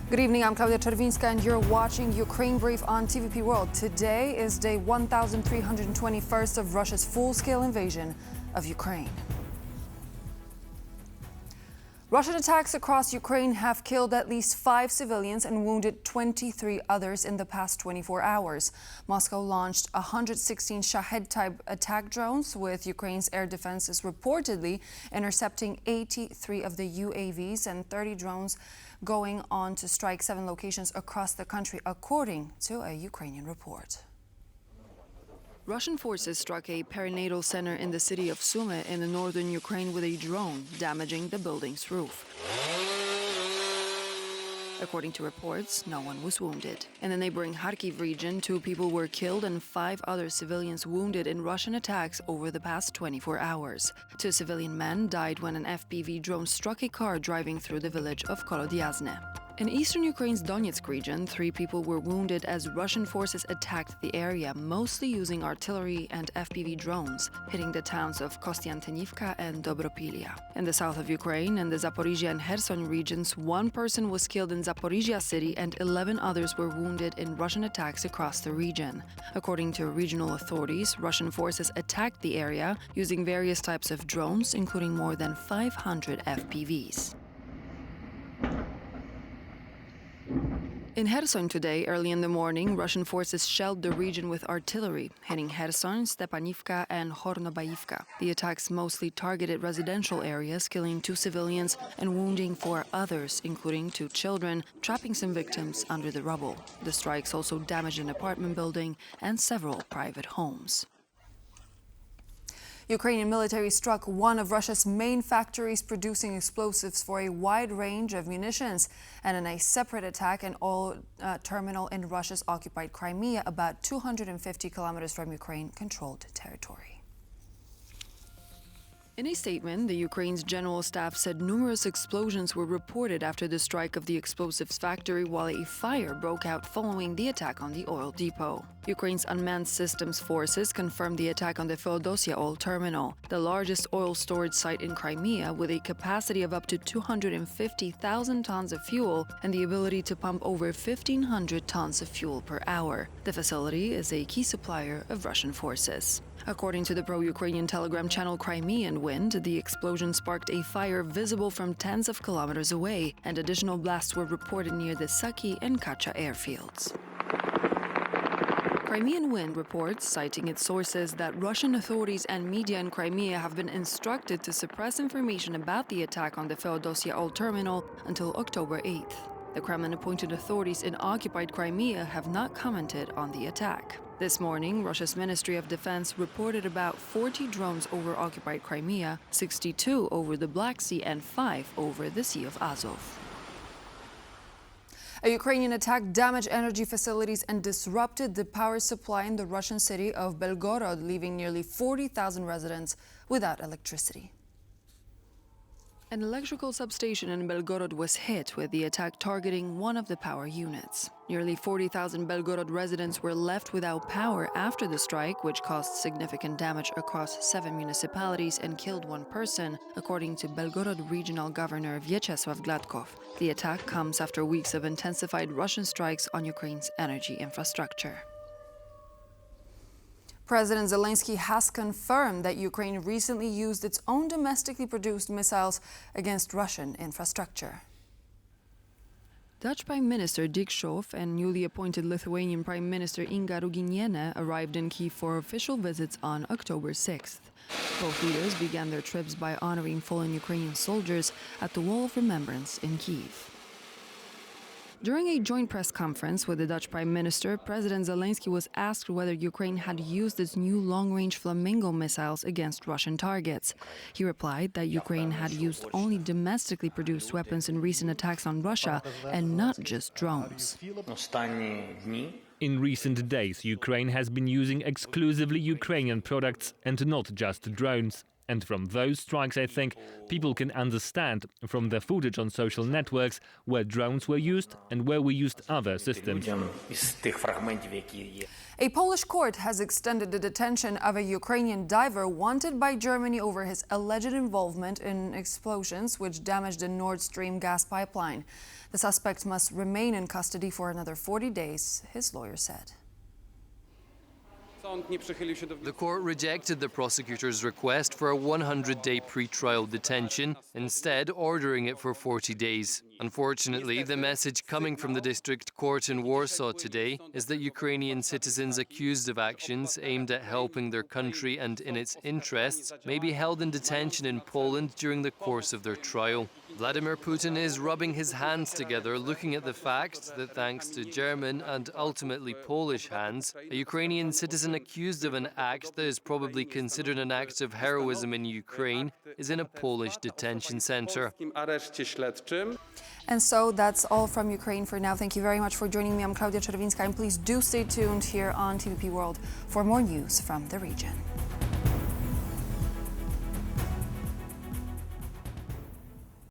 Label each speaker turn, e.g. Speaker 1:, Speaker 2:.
Speaker 1: Good evening, I'm Klaudia Czerwińska and you're watching Ukraine Brief on TVP World. Today is day 1321st of Russia's full-scale invasion of Ukraine. Russian attacks across Ukraine have killed at least 5 civilians and wounded 23 others in the past 24 hours. Moscow launched 116 Shahed-type attack drones, with Ukraine's air defenses reportedly intercepting 83 of the UAVs and 30 drones going on to strike 7 locations across the country, according to a Ukrainian report. Russian forces struck a perinatal center in the city of Sumy in the northern Ukraine with a drone, damaging the building's roof. According to reports, no one was wounded. In the neighboring Kharkiv region, 2 people were killed and 5 other civilians wounded in Russian attacks over the past 24 hours. 2 civilian men died when an FPV drone struck a car driving through the village of Kolodyazne. In eastern Ukraine's Donetsk region, 3 people were wounded as Russian forces attacked the area, mostly using artillery and FPV drones, hitting the towns of Kostiantynivka and Dobropilya. In the south of Ukraine, in the Zaporizhzhia and Kherson regions, 1 person was killed in Zaporizhzhia city and 11 others were wounded in Russian attacks across the region. According to regional authorities, Russian forces attacked the area using various types of drones, including more than 500 FPVs. In Kherson today, early in the morning, Russian forces shelled the region with artillery, hitting Kherson, Stepanivka and Hornobaivka. The attacks mostly targeted residential areas, killing 2 civilians and wounding 4 others, including 2 children, trapping some victims under the rubble. The strikes also damaged an apartment building and several private homes. Ukrainian military struck one of Russia's main factories producing explosives for a wide range of munitions, and in a separate attack, an oil terminal in Russia's occupied Crimea, about 250 kilometers from Ukraine-controlled territory. In a statement, the Ukraine's general staff said numerous explosions were reported after the strike of the explosives factory, while a fire broke out following the attack on the oil depot. Ukraine's unmanned systems forces confirmed the attack on the Feodosia oil terminal, the largest oil storage site in Crimea, with a capacity of up to 250,000 tons of fuel and the ability to pump over 1,500 tons of fuel per hour. The facility is a key supplier of Russian forces. According to the pro-Ukrainian telegram channel Crimean Wind, the explosion sparked a fire visible from tens of kilometers away, and additional blasts were reported near the Saki and Kacha airfields. Crimean Wind reports, citing its sources, that Russian authorities and media in Crimea have been instructed to suppress information about the attack on the Feodosia oil terminal until October 8th. The Kremlin-appointed authorities in occupied Crimea have not commented on the attack. This morning, Russia's Ministry of Defense reported about 40 drones over occupied Crimea, 62 over the Black Sea and 5 over the Sea of Azov. A Ukrainian attack damaged energy facilities and disrupted the power supply in the Russian city of Belgorod, leaving nearly 40,000 residents without electricity. An electrical substation in Belgorod was hit, with the attack targeting one of the power units. Nearly 40,000 Belgorod residents were left without power after the strike, which caused significant damage across 7 municipalities and killed 1 person, according to Belgorod Regional Governor Vyacheslav Gladkov. The attack comes after weeks of intensified Russian strikes on Ukraine's energy infrastructure. President Zelenskyy has confirmed that Ukraine recently used its own domestically produced missiles against Russian infrastructure. Dutch Prime Minister Dick Schoof and newly appointed Lithuanian Prime Minister Inga Ruginiene arrived in Kyiv for official visits on October 6th. Both leaders began their trips by honoring fallen Ukrainian soldiers at the Wall of Remembrance in Kyiv. During a joint press conference with the Dutch Prime Minister, President Zelenskyy was asked whether Ukraine had used its new long-range Flamingo missiles against Russian targets. He replied that Ukraine had used only domestically produced weapons in recent attacks on Russia and not just drones.
Speaker 2: In recent days, Ukraine has been using exclusively Ukrainian products and not just drones. And from those strikes, I think, people can understand from the footage on social networks where drones were used and where we used other systems.
Speaker 1: A Polish court has extended the detention of a Ukrainian diver wanted by Germany over his alleged involvement in explosions which damaged the Nordstream gas pipeline. The suspect must remain in custody for another 40 days, his lawyer said.
Speaker 3: The court rejected the prosecutor's request for a 100-day pre-trial detention, instead ordering it for 40 days. Unfortunately, the message coming from the district court in Warsaw today is that Ukrainian citizens accused of actions aimed at helping their country and in its interests may be held in detention in Poland during the course of their trial. Vladimir Putin is rubbing his hands together, looking at the fact that thanks to German and ultimately Polish hands, a Ukrainian citizen accused of an act that is probably considered an act of heroism in Ukraine is in a Polish detention center.
Speaker 1: And so that's all from Ukraine for now. Thank you very much for joining me. I'm Klaudia Czerwińska, and please do stay tuned here on TVP World for more news from the region.